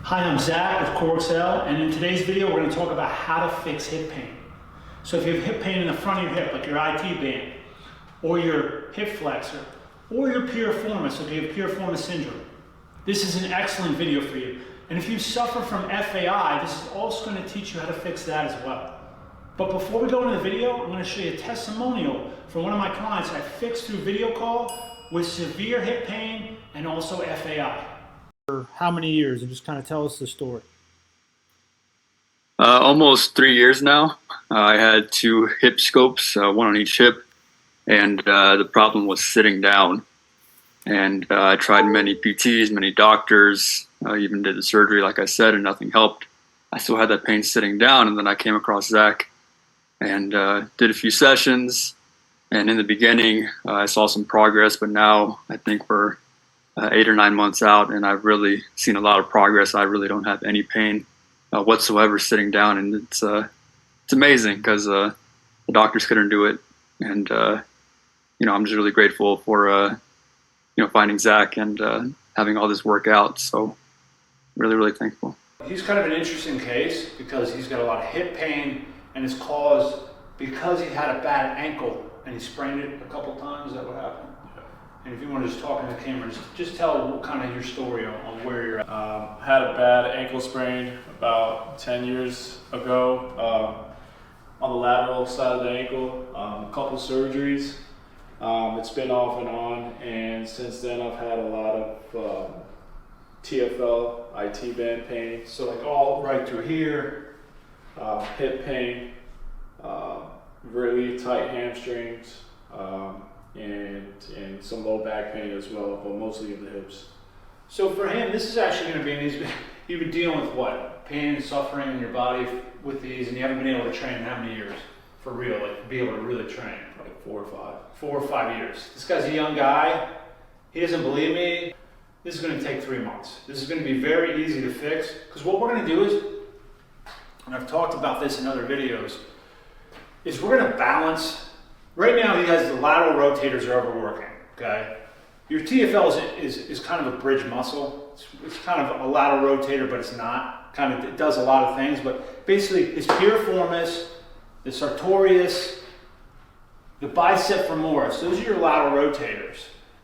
Hi, I'm Zach of CoreXcell, and in today's video we're going to talk about how to fix hip pain. So if you have hip pain in the front of your hip, like your IT band, or your hip flexor, or your piriformis, if you have piriformis syndrome, this is an excellent video for you. And if you suffer from FAI, this is also going to teach you how to fix that as well. But before we go into the video, I'm going to show you a testimonial from one of my clients I fixed through video call with severe hip pain and also FAI. For how many years? And just kind of tell us the story. Almost 3 years now. I had 2 hip scopes, one on each hip, and the problem was sitting down. And I tried many PTs, many doctors, even did the surgery, like I said, and nothing helped. I still had that pain sitting down, and then I came across Zach and did a few sessions. And in the beginning, I saw some progress, but now I think we're 8 or 9 months out, and I've really seen a lot of progress. I really don't have any pain whatsoever sitting down, and it's amazing because the doctors couldn't do it. And I'm just really grateful for finding Zach and having all this work out. So really thankful. He's kind of an interesting case because he's got a lot of hip pain, and it's caused because he had a bad ankle and he sprained it a couple times. Is that what happened? And if you want to just talk in the camera, just tell kind of your story on where you're at. Had a bad ankle sprain about 10 years ago on the lateral side of the ankle, a couple surgeries. It's been off and on, and since then I've had a lot of TFL, IT band pain. So like all right through here. Hip pain, really tight hamstrings, and some low back pain as well, but mostly in the hips. So for him, this is actually going to be, you've been dealing with what? Pain and suffering in your body with these, and you haven't been able to train in how many years? For real, like be able to really train? Like 4 or 5. 4 or 5 years. This guy's a young guy. He doesn't believe me. This is going to take 3 months. This is going to be very easy to fix, because what we're going to do is, and I've talked about this in other videos, is we're going to balance. Right now he has the lateral rotators are overworking, okay? Your TFL is kind of a bridge muscle. It's kind of a lateral rotator, but it's not. It does a lot of things, but basically it's piriformis, the sartorius, the bicep femoris. Those are your lateral rotators.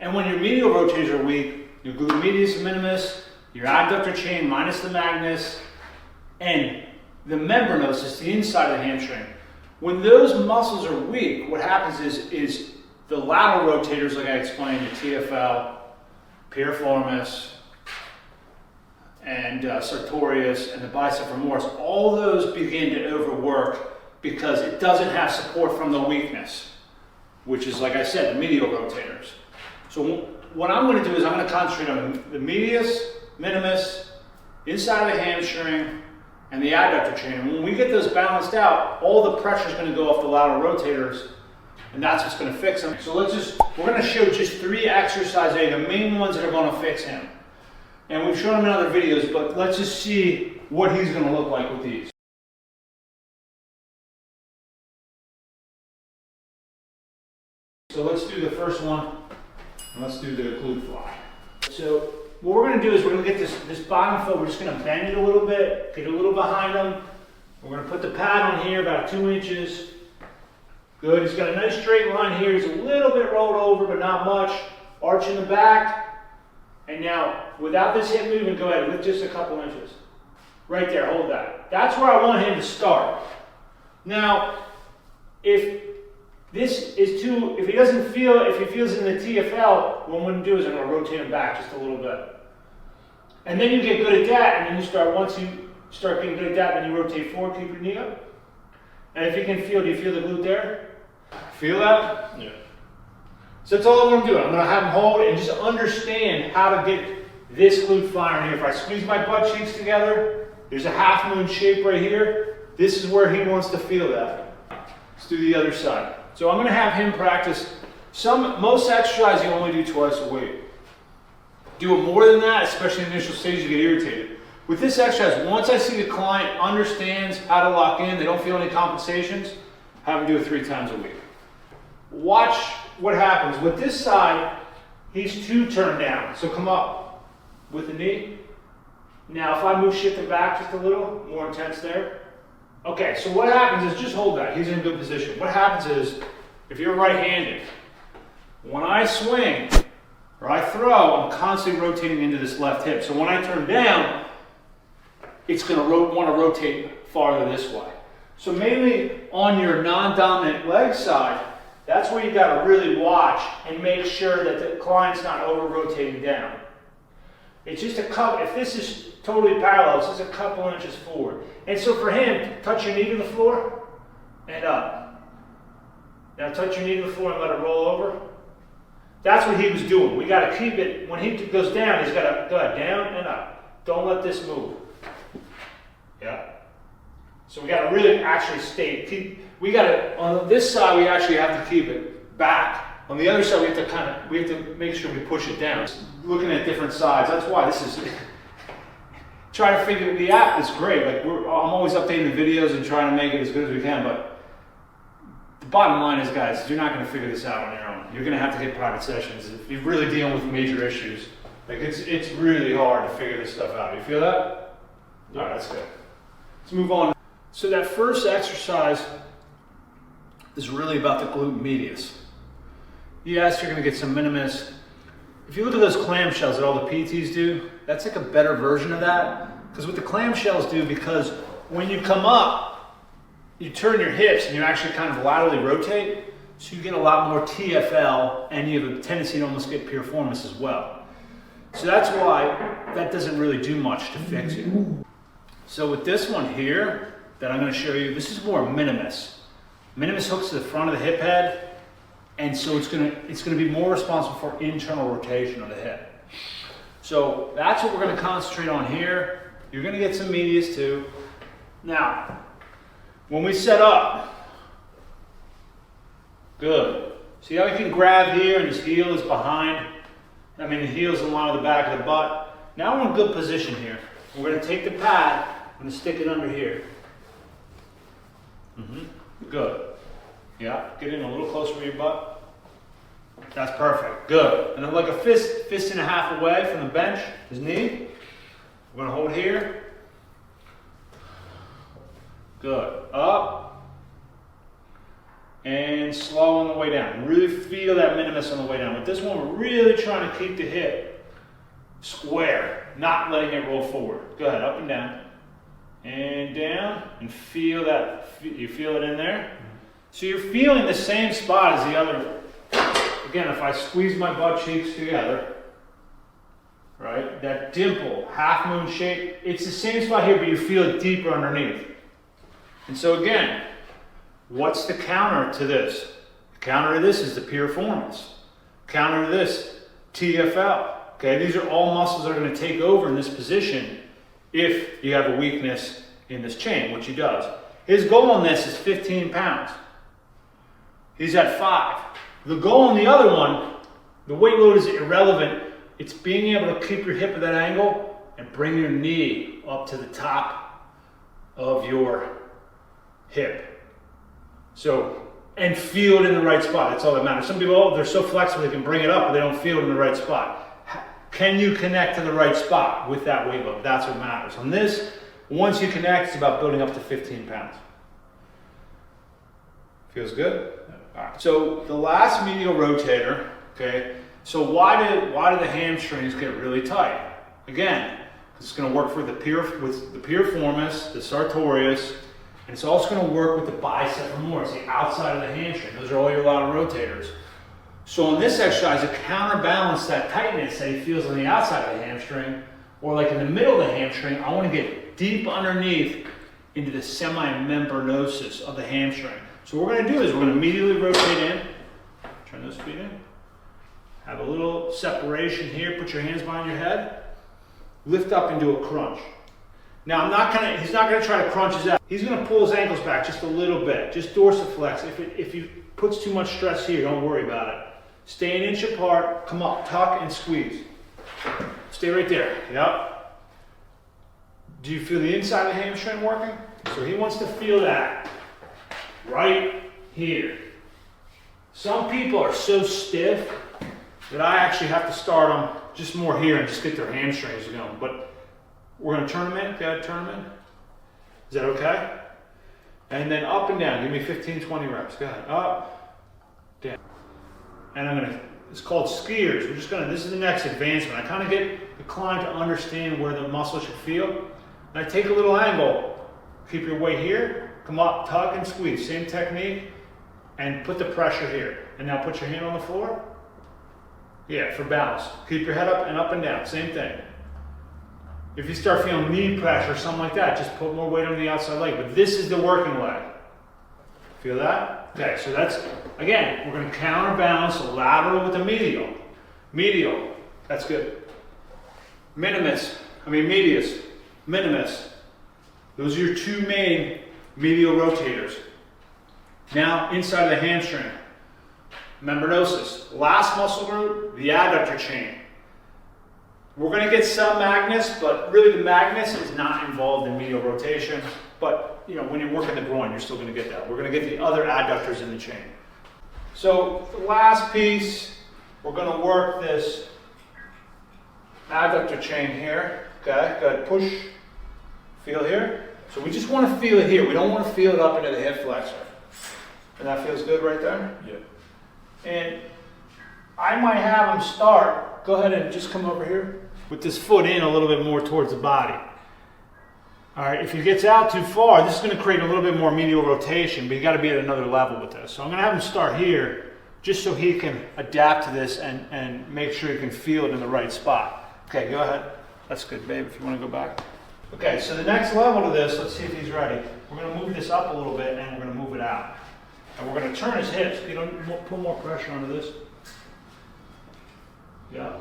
And when your medial rotators are weak, your glute medius minimus, your adductor chain minus the magnus, and the membranosus, the inside of the hamstring. When those muscles are weak, what happens is the lateral rotators, like I explained, the TFL, piriformis, and sartorius, and the bicep femoris, all those begin to overwork because it doesn't have support from the weakness, which is, like I said, the medial rotators. So what I'm going to do is I'm going to concentrate on the medius, minimus, inside of the hamstring, and the adductor chain. And when we get those balanced out, all the pressure is going to go off the lateral rotators, and that's what's going to fix them. So we're going to show just 3 exercises, the main ones that are going to fix him. And we've shown him in other videos, but let's just see what he's going to look like with these. So let's do the first one, and let's do the glute fly. So what we're going to do is we're going to get this bottom foot, we're just going to bend it a little bit, get a little behind him. We're going to put the pad on here about 2 inches. Good, he's got a nice straight line here. He's a little bit rolled over, but not much. Arch in the back. And now, without this hip movement, go ahead, lift just a couple inches. Right there, hold that. That's where I want him to start. Now, if this is too, if he feels in the TFL, what I'm going to do is I'm going to rotate him back just a little bit. And then you get good at that, and then once you start getting good at that, then you rotate forward, keep your knee up. And if you can feel, do you feel the glute there? Feel that? Yeah. So that's all I'm going to do. I'm going to have him hold it and just understand how to get this glute firing here. If I squeeze my butt cheeks together, there's a half moon shape right here. This is where he wants to feel that. Let's do the other side. So I'm going to have him practice most exercises you only do twice a week. Do it more than that, especially in the initial stages, you get irritated. With this exercise, once I see the client understands how to lock in, they don't feel any compensations, have them do it 3 times a week. Watch what happens. With this side, he's 2 turned down. So come up with the knee, Now if I move shifting back just a little, more intense there. Okay, so what happens is, just hold that, he's in a good position. What happens is, if you're right-handed, when I swing or I throw, I'm constantly rotating into this left hip. So when I turn down, it's going to want to rotate farther this way. So mainly on your non-dominant leg side, that's where you got to really watch and make sure that the client's not over-rotating down. It's just a couple, if this is totally parallel, it's just a couple inches forward. And so for him, touch your knee to the floor and up. Now touch your knee to the floor and let it roll over. That's what he was doing. We got to keep it, when he goes down, he's got to go down and up. Don't let this move. Yeah. So we got to really actually we got to, on this side, we actually have to keep it back. On the other side, we have to make sure we push it down. Looking at different sides, that's why this is, trying to figure, the app is great. Like I'm always updating the videos and trying to make it as good as we can, but the bottom line is, guys, you're not going to figure this out on your own. You're going to have to get private sessions if you're really dealing with major issues. Like it's really hard to figure this stuff out. You feel that? Yeah. All right, that's good. Let's move on. So that first exercise is really about the glute medius. Yes, you're going to get some minimus. If you look at those clamshells that all the PTs do, that's like a better version of that. Because what the clamshells do, because when you come up, you turn your hips and you actually kind of laterally rotate, so you get a lot more TFL and you have a tendency to almost get piriformis as well. So that's why that doesn't really do much to fix you. So with this one here that I'm going to show you, this is more minimus. Minimus hooks to the front of the hip head, and so it's going to be more responsible for internal rotation of the hip. So that's what we're going to concentrate on here. You're going to get some medius too. Now, when we set up, good. See how you can grab here and his heel is behind? I mean, the heel's in line with the back of the butt. Now we're in good position here. We're going to take the pad, I'm going to stick it under here. Good. Yeah, get in a little closer to your butt. That's perfect. Good. And then like a fist and a half away from the bench, his knee. We're going to hold here. Good. Up. And slow on the way down. Really feel that minimus on the way down. With this one, we're really trying to keep the hip square, not letting it roll forward. Go ahead, up and down. And down. And feel that. You feel it in there? So you're feeling the same spot as the other. Again, if I squeeze my butt cheeks together, right, that dimple, half moon shape, it's the same spot here, but you feel it deeper underneath. And so again, what's the counter to this? The counter to this is the piriformis. Counter to this, TFL. Okay, these are all muscles that are going to take over in this position if you have a weakness in this chain, which he does. His goal on this is 15 pounds. He's at 5. The goal on the other one, the weight load is irrelevant. It's being able to keep your hip at that angle and bring your knee up to the top of your hip. So, and feel it in the right spot. That's all that matters. Some people, oh, they're so flexible they can bring it up, but they don't feel it in the right spot. Can you connect to the right spot with that weight load? That's what matters. On this, once you connect, it's about building up to 15 pounds. Feels good? All right. So the last medial rotator, okay, so why do the hamstrings get really tight? Again, it's going to work for the piriformis, the sartorius, and it's also going to work with the bicep femoris, the outside of the hamstring. Those are all your lateral rotators. So in this exercise, to counterbalance that tightness that he feels on the outside of the hamstring, or like in the middle of the hamstring, I want to get deep underneath into the semimembranosus of the hamstring. So what we're going to do is we're going to immediately rotate in, turn those feet in, have a little separation here, put your hands behind your head, lift up into a crunch. Now he's not going to try to crunch his ass. He's going to pull his ankles back just a little bit, just dorsiflex. If he puts too much stress here, don't worry about it. Stay an inch apart, come up, tuck and squeeze. Stay right there, yep. Do you feel the inside of the hamstring working? So he wants to feel that. Right here. Some people are so stiff that I actually have to start them just more here and just get their hamstrings going. But We're gonna turn them in, go ahead, turn them in. Is that okay? And then up and down, give me 15, 20 reps. Go ahead, up, down. And I'm gonna, it's called skiers. We're just gonna, this is the next advancement. I kind of get the client to understand where the muscle should feel. And I take a little angle. Keep your weight here, come up, tug and squeeze. Same technique, and put the pressure here. And now put your hand on the floor. Yeah, for balance. Keep your head up and down, same thing. If you start feeling knee pressure, something like that, just put more weight on the outside leg. But this is the working leg. Feel that? Okay, so that's, again, we're going to counterbalance the lateral with the medial. Medial, that's good. Medius, minimus. Those are your two main medial rotators. Now, inside of the hamstring, membranosus. Last muscle group, the adductor chain. We're going to get some magnus, but really the magnus is not involved in medial rotation. But you know, when you're working the groin, you're still going to get that. We're going to get the other adductors in the chain. So the last piece, we're going to work this adductor chain here. Okay, go ahead, push, feel here. So we just want to feel it here. We don't want to feel it up into the hip flexor. And that feels good right there? Yeah. And I might have them start, go ahead and just come over here with this foot in a little bit more towards the body. All right, if he gets out too far, this is going to create a little bit more medial rotation, but you got to be at another level with this. So I'm going to have him start here just so he can adapt to this and make sure he can feel it in the right spot. Okay, go ahead. That's good, babe, if you want to go back. Okay, so the next level to this, let's see if he's ready. We're going to move this up a little bit and we're going to move it out. And we're going to turn his hips. You know, put more pressure onto this. Yeah.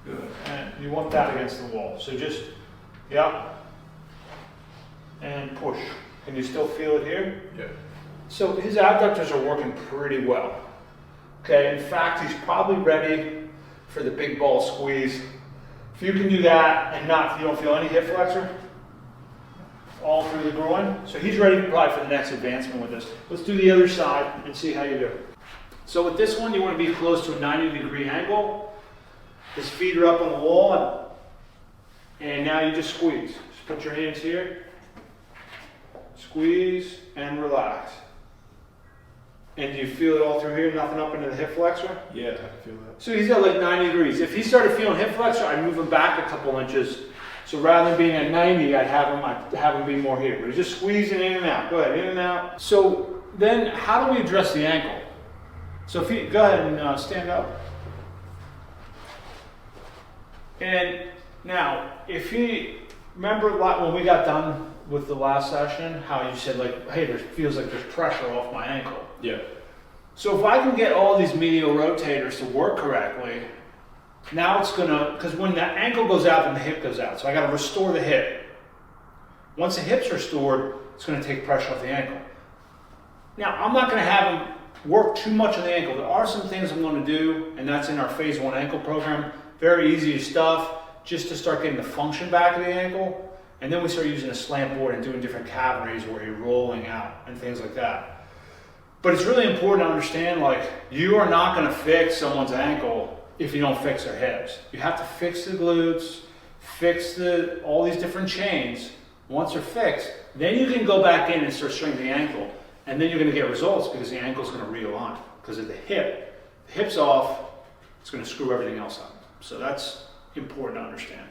Good. And you want that against the wall. So just, yeah. And push. Can you still feel it here? Yeah. So his adductors are working pretty well. Okay, in fact, he's probably ready for the big ball squeeze. If you can do that and not, you don't feel any hip flexor, all through the groin. So he's ready probably for the next advancement with this. Let's do the other side and see how you do. So with this one, you want to be close to a 90-degree angle. His feet are up on the wall, and now you just squeeze. Just put your hands here, squeeze, and relax. And do you feel it all through here, nothing up into the hip flexor? Yeah, I can feel that. So he's at like 90 degrees. If he started feeling hip flexor, I'd move him back a couple inches. So rather than being at 90, I'd have him be more here. But he's just squeezing in and out. Go ahead, in and out. So then how do we address the ankle? So if you, go ahead and stand up. And now, if he, remember when we got done with the last session, how you said like, hey, there feels like there's pressure off my ankle. Yeah. So if I can get all these medial rotators to work correctly, now it's gonna, because when the ankle goes out, then the hip goes out. So I gotta restore the hip. Once the hip's restored, it's gonna take pressure off the ankle. Now, I'm not gonna have him work too much on the ankle. There are some things I'm gonna do, and that's in our phase 1 ankle program. Very easy stuff, just to start getting the function back of the ankle. And then we start using a slant board and doing different cavities where you're rolling out and things like that. But it's really important to understand, like, you are not gonna fix someone's ankle if you don't fix their hips. You have to fix the glutes, fix all these different chains. Once they're fixed, then you can go back in and start strengthening the ankle. And then you're gonna get results because the ankle's gonna realign. Because of the hip's off, it's gonna screw everything else up. So that's important to understand.